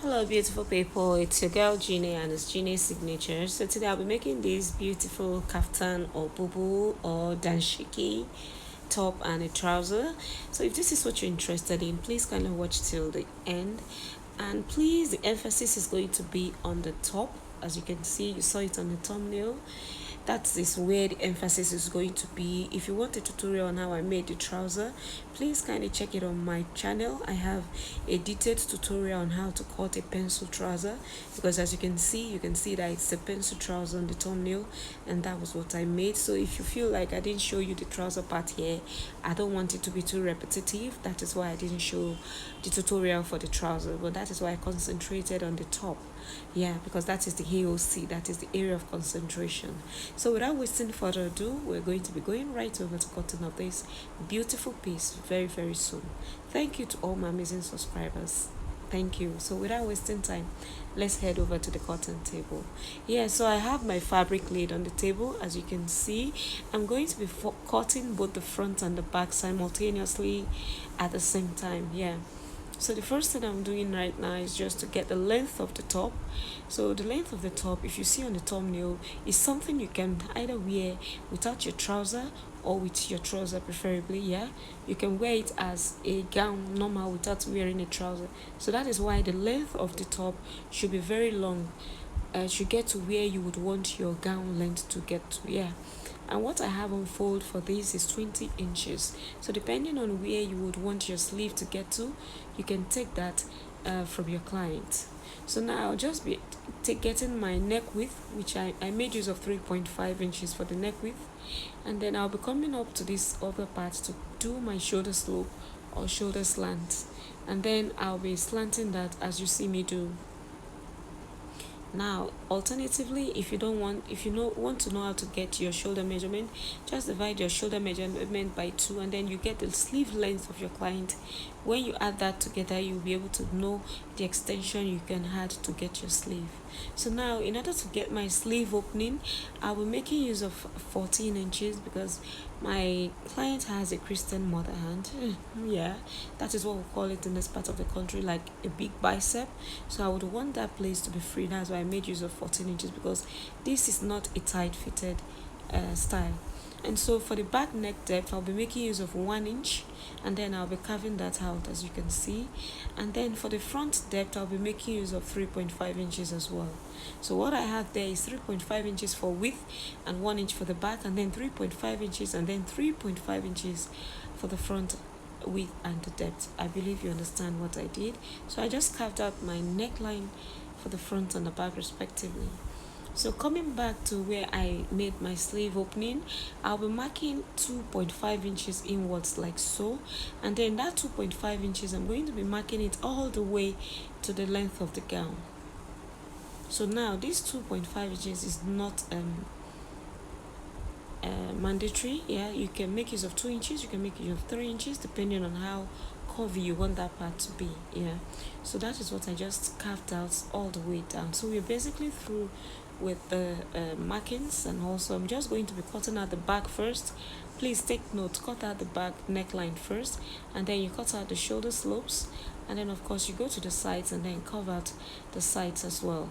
Hello, beautiful people. It's your girl Jeannie and it's Jeannie's signature. So today I'll be making this beautiful kaftan or bubu or danshiki top and a trouser. So if this is what you're interested in, please kindly watch till the end. And please, the emphasis is going to be on the top. As you can see, you saw it on the thumbnail. That is where the emphasis is going to be. If you want a tutorial on how I made the trouser, please kindly check it on my channel. I have a detailed tutorial on how to cut a pencil trouser, because as you can see that it's a pencil trouser on the thumbnail, and that was what I made. So if you feel like I didn't show you the trouser part here, I don't want it to be too repetitive. That is why I didn't show the tutorial for the trouser, but that is why I concentrated on the top. Yeah, because that is the AOC, that is the area of concentration. So without wasting further ado, we're going to be going right over to cutting of this beautiful piece very soon. Thank you to all my amazing subscribers. Thank you. So without wasting time, let's head over to the cotton table. Yeah, so I have my fabric laid on the table. As you can see, I'm going to be cutting both the front and the back simultaneously at the same time. Yeah, so the first thing I'm doing right now is just to get the length of the top. So the length of the top, if you see on the thumbnail, is something you can either wear without your trouser or with your trouser preferably. Yeah, you can wear it as a gown normal without wearing a trouser. So that is why the length of the top should be very long. Should get to where you would want your gown length to get to. Yeah, and what I have on fold for this is 20 inches. So depending on where you would want your sleeve to get to, you can take that from your client. So now I'll just be getting my neck width, which I made use of 3.5 inches for the neck width, and then I'll be coming up to this other part to do my shoulder slope or shoulder slant, and then I'll be slanting that as you see me do. Now, alternatively, if you want to know how to get your shoulder measurement, just divide your shoulder measurement by 2, and then you get the sleeve length of your client. When you add that together, you'll be able to know the extension you can add to get your sleeve. So now, in order to get my sleeve opening, I'll be making use of 14 inches because my client has a Christian mother hand. Yeah, that is what we call it in this part of the country, like a big bicep. So I would want that place to be free. That's why I made use of 14 inches, because this is not a tight fitted style. And so for the back neck depth, I'll be making use of 1 inch, and then I'll be carving that out as you can see. And then for the front depth, I'll be making use of 3.5 inches as well. So what I have there is 3.5 inches for width and 1 inch for the back, and then 3.5 inches and then 3.5 inches for the front width and the depth. I believe you understand what I did. So I just carved out my neckline for the front and the back respectively. So coming back to where I made my sleeve opening, I'll be marking 2.5 inches inwards like so, and then that 2.5 inches, I'm going to be marking it all the way to the length of the gown. So now this 2.5 inches is not mandatory. Yeah, you can make use of 2 inches, you can make use of 3 inches depending on how curvy you want that part to be. Yeah, so that is what I just carved out all the way down. So we're basically through with the markings, and also I'm just going to be cutting out the back first. Please take note, cut out the back neckline first, and then you cut out the shoulder slopes, and then of course you go to the sides and then carve out the sides as well.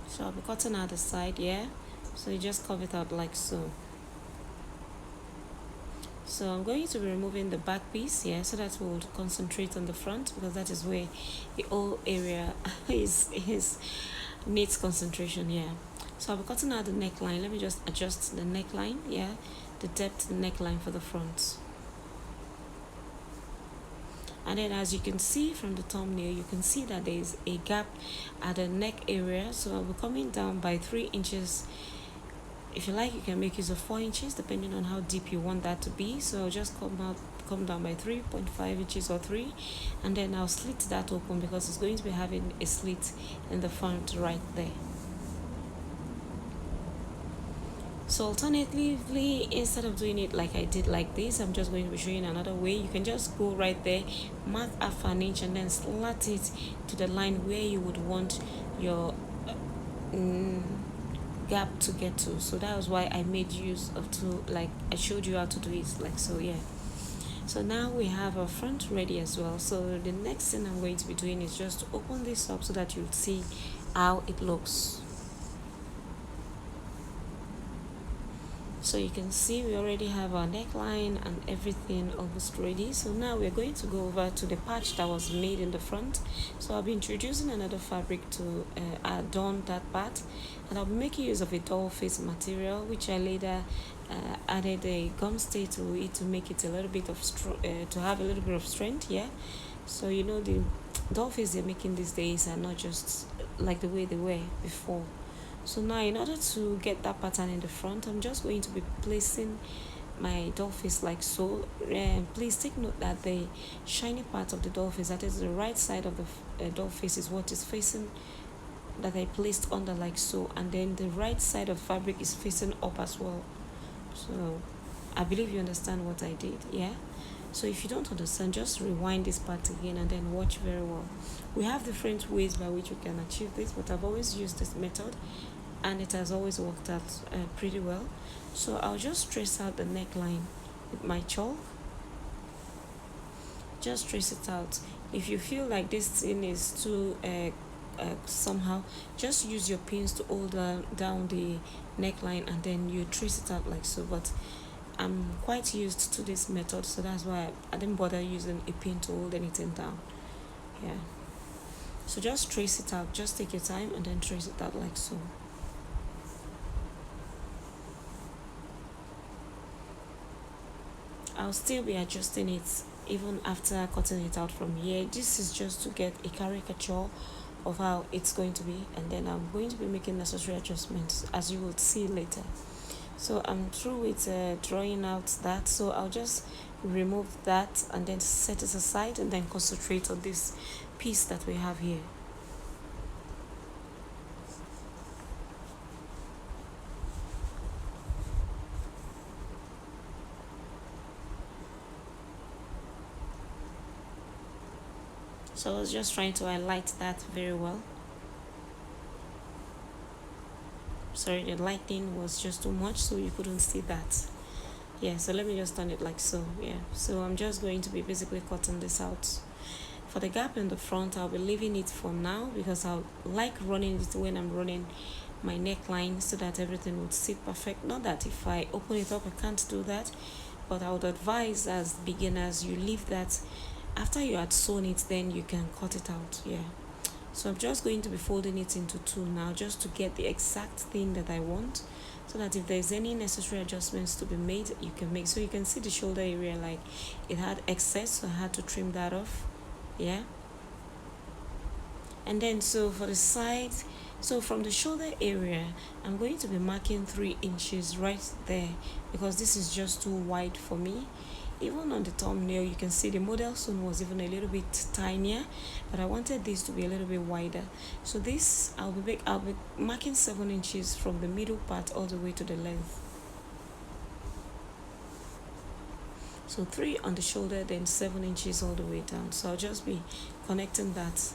So I'll be cutting out the side, yeah, so you just carve it out like so. So I'm going to be removing the back piece, yeah, so that we'll concentrate on the front, because that is where the whole area is needs concentration. Yeah, so I'll be cutting out the neckline. Let me just adjust the neckline, yeah, the depth of the neckline for the front. And then as you can see from the thumbnail, you can see that there is a gap at the neck area, so I'll be coming down by 3 inches. If you like, you can make use of 4 inches depending on how deep you want that to be. So I'll just come down by 3.5 inches or 3, and then I'll slit that open because it's going to be having a slit in the front right there. So alternatively, instead of doing it like I did like this, I'm just going to be showing another way. You can just go right there, mark half an inch, and then slat it to the line where you would want your gap to get to. So that was why I made use of to, like I showed you how to do it like so. Yeah. So now we have our front ready as well. So the next thing I'm going to be doing is just to open this up so that you'll see how it looks. So you can see we already have our neckline and everything almost ready. So now we're going to go over to the patch that was made in the front. So I'll be introducing another fabric to adorn that part, and I'll be making use of a doll face material, which I later added a gum stay to it to make it a little bit of to have a little bit of strength. Yeah. So you know the doll face they're making these days are not just like the way they were before. So now in order to get that pattern in the front, I'm just going to be placing my doll face like so. Please take note that the shiny part of the doll face, that is the right side of the doll face, is what is facing, that I placed under like so, and then the right side of fabric is facing up as well. So I believe you understand what I did. Yeah. So if you don't understand, just rewind this part again and then watch very well. We have different ways by which we can achieve this, but I've always used this method and it has always worked out pretty well. So I'll just trace out the neckline with my chalk. Just trace it out. If you feel like this thing is too somehow, just use your pins to hold down the neckline and then you trace it out like so. But I'm quite used to this method, so that's why I didn't bother using a pin to hold anything down. Yeah. So just trace it out. Just take your time and then trace it out like so. I'll still be adjusting it even after cutting it out from here. This is just to get a caricature of how it's going to be, and then I'm going to be making necessary adjustments as you will see later. So I'm through with drawing out that, so I'll just remove that and then set it aside and then concentrate on this piece that we have here. So I was just trying to highlight that very well. Sorry, the lighting was just too much, so you couldn't see that. Yeah, so let me just turn it like so. Yeah, so I'm just going to be basically cutting this out. For the gap in the front, I'll be leaving it for now because I like running it when I'm running my neckline so that everything would sit perfect. Not that if I open it up I can't do that, but I would advise as beginners you leave that after you had sewn it, then you can cut it out. Yeah. So I'm just going to be folding it into two now just to get the exact thing that I want, so that if there's any necessary adjustments to be made, you can make. So you can see the shoulder area, like it had excess, so I had to trim that off. Yeah. And then so for the side, so from the shoulder area, I'm going to be marking 3 inches right there because this is just too wide for me. Even on the thumbnail you can see the model sewn was even a little bit tinier, but I wanted this to be a little bit wider. So this I'll be marking 7 inches from the middle part all the way to the length. So 3 on the shoulder, then 7 inches all the way down. So I'll just be connecting that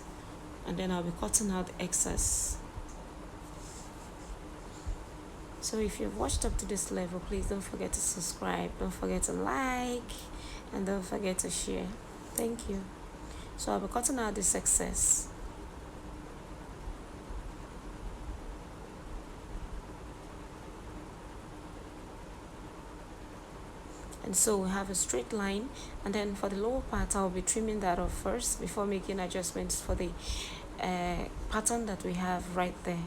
and then I'll be cutting out excess. So if you've watched up to this level, please don't forget to subscribe, don't forget to like, and don't forget to share. Thank you. So I'll be cutting out this excess. And so we have a straight line, and then for the lower part I'll be trimming that off first before making adjustments for the pattern that we have right there.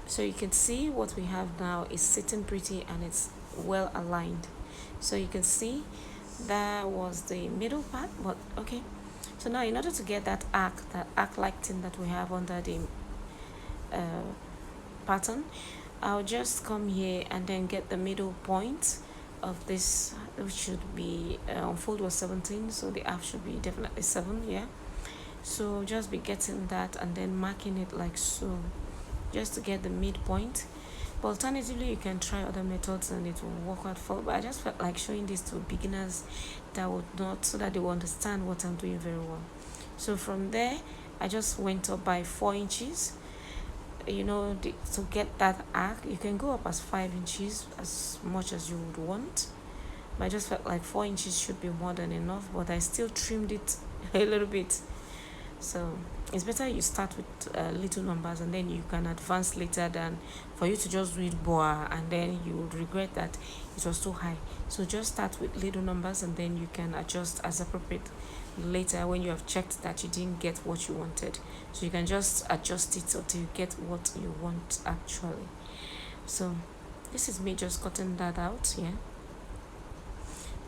So you can see what we have now is sitting pretty and it's well aligned. So you can see that was the middle part, but okay. So now in order to get that arc like thing that we have under the pattern, I'll just come here and then get the middle point of this, which should be fold was 17, so the half should be definitely 7. Yeah. So just be getting that and then marking it like so, just to get the midpoint. But alternatively you can try other methods and it will work out for, but I just felt like showing this to beginners that would not, so that they will understand what I'm doing very well. So from there I just went up by 4 inches. to get that arc, you can go up as 5 inches, as much as you would want. But I just felt like 4 inches should be more than enough, but I still trimmed it a little bit. So it's better you start with little numbers, and then you can advance later than for you to just read boa and then you would regret that it was too high. So just start with little numbers, and then you can adjust as appropriate later when you have checked that you didn't get what you wanted. So you can just adjust it until you get what you want actually. So this is me just cutting that out, yeah.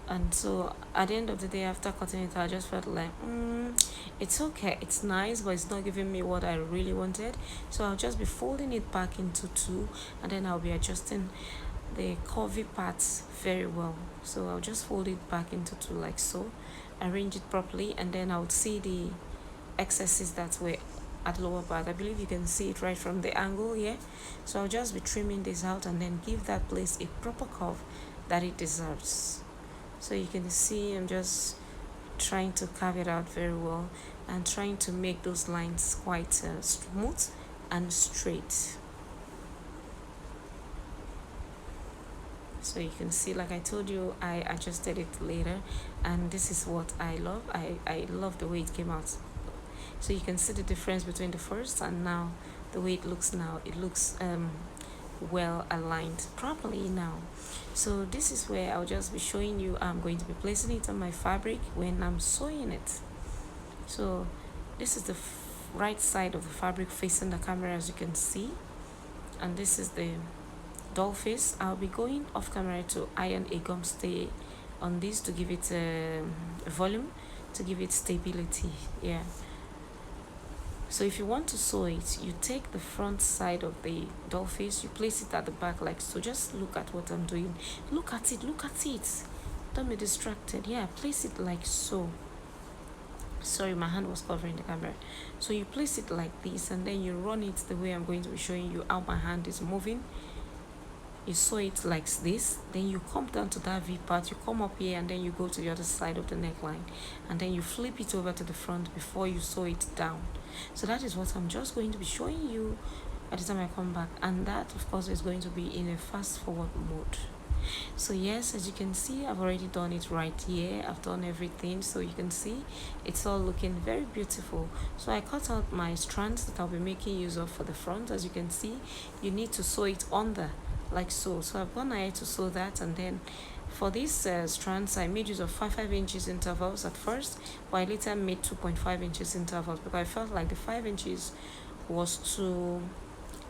And so at the end of the day, after cutting it, I just felt like, it's okay, it's nice, but it's not giving me what I really wanted. So I'll just be folding it back into two, and then I'll be adjusting the curvy parts very well. So I'll just fold it back into two like so, arrange it properly, and then I would see the excesses that were at lower part. I believe you can see it right from the angle here. So I'll just be trimming this out and then give that place a proper curve that it deserves. So you can see I'm just trying to carve it out very well and trying to make those lines quite smooth and straight. So you can see, like I told you, I adjusted it later, and this is what I love. I love the way it came out. So you can see the difference between the first and now, the way it looks now. It looks well aligned properly now. So this is where I'll just be showing you. I'm going to be placing it on my fabric when I'm sewing it. So this is the right side of the fabric facing the camera, as you can see, and this is the doll face. I'll be going off camera to iron a gum stay on this to give it a volume, to give it stability, yeah. So if you want to sew it, you take the front side of the doll face, you place it at the back like so. Just look at what I'm doing. Look at it, look at it. Don't be distracted. Yeah, place it like so. Sorry, my hand was covering the camera. So you place it like this, and then you run it the way I'm going to be showing you how my hand is moving. You sew it like this, then you come down to that V part, you come up here, and then you go to the other side of the neckline, and then you flip it over to the front before you sew it down. So that is what I'm just going to be showing you at the time I come back, and that of course is going to be in a fast forward mode. So yes, as you can see, I've already done it right here. I've done everything, so you can see it's all looking very beautiful. So I cut out my strands that I'll be making use of for the front. As you can see, you need to sew it under like so. So I've gone ahead to sew that, and then for these strands I made use of 5 inches intervals at first, but I later made 2.5 inches intervals because I felt like the 5 inches was too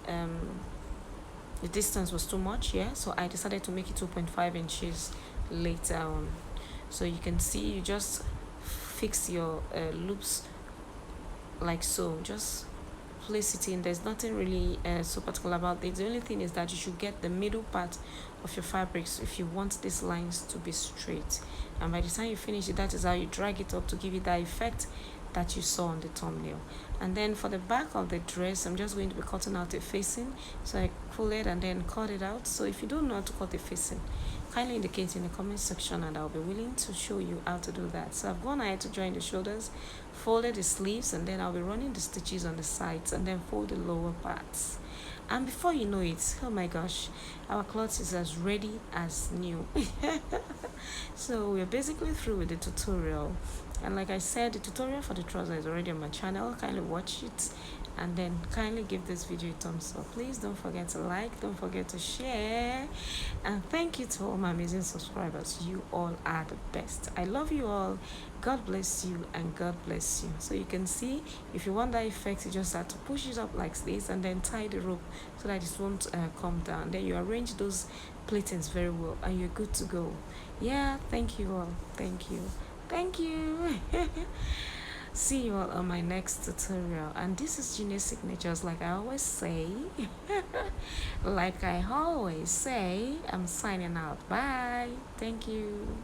the distance was too much, yeah. So I decided to make it 2.5 inches later on. So you can see, you just fix your loops like so, just place it in. There's nothing really so particular about it. The only thing is that you should get the middle part of your fabrics if you want these lines to be straight, and by the time you finish it, that is how you drag it up to give it that effect that you saw on the thumbnail. And then for the back of the dress, I'm just going to be cutting out a facing. So I pull it and then cut it out. So if you don't know how to cut a facing, kindly indicate in the comment section and I'll be willing to show you how to do that. So I've gone ahead to join the shoulders, folded the sleeves, and then I'll be running the stitches on the sides and then fold the lower parts. And before you know it, oh my gosh, our cloth is as ready as new. So we're basically through with the tutorial, and like I said, the tutorial for the trouser is already on my channel. Kindly watch it and then kindly give this video a thumbs up. Please don't forget to like, don't forget to share, and thank you to all my amazing subscribers. You all are the best. I love you all. God bless you and God bless you. So you can see, if you want that effect, you just have to push it up like this and then tie the rope so that it won't come down. Then you arrange those pleatings very well and you're good to go. Yeah, thank you all. Thank you. Thank you. See you all on my next tutorial. And this is Genius Signatures, like I always say. Like I always say, I'm signing out. Bye. Thank you.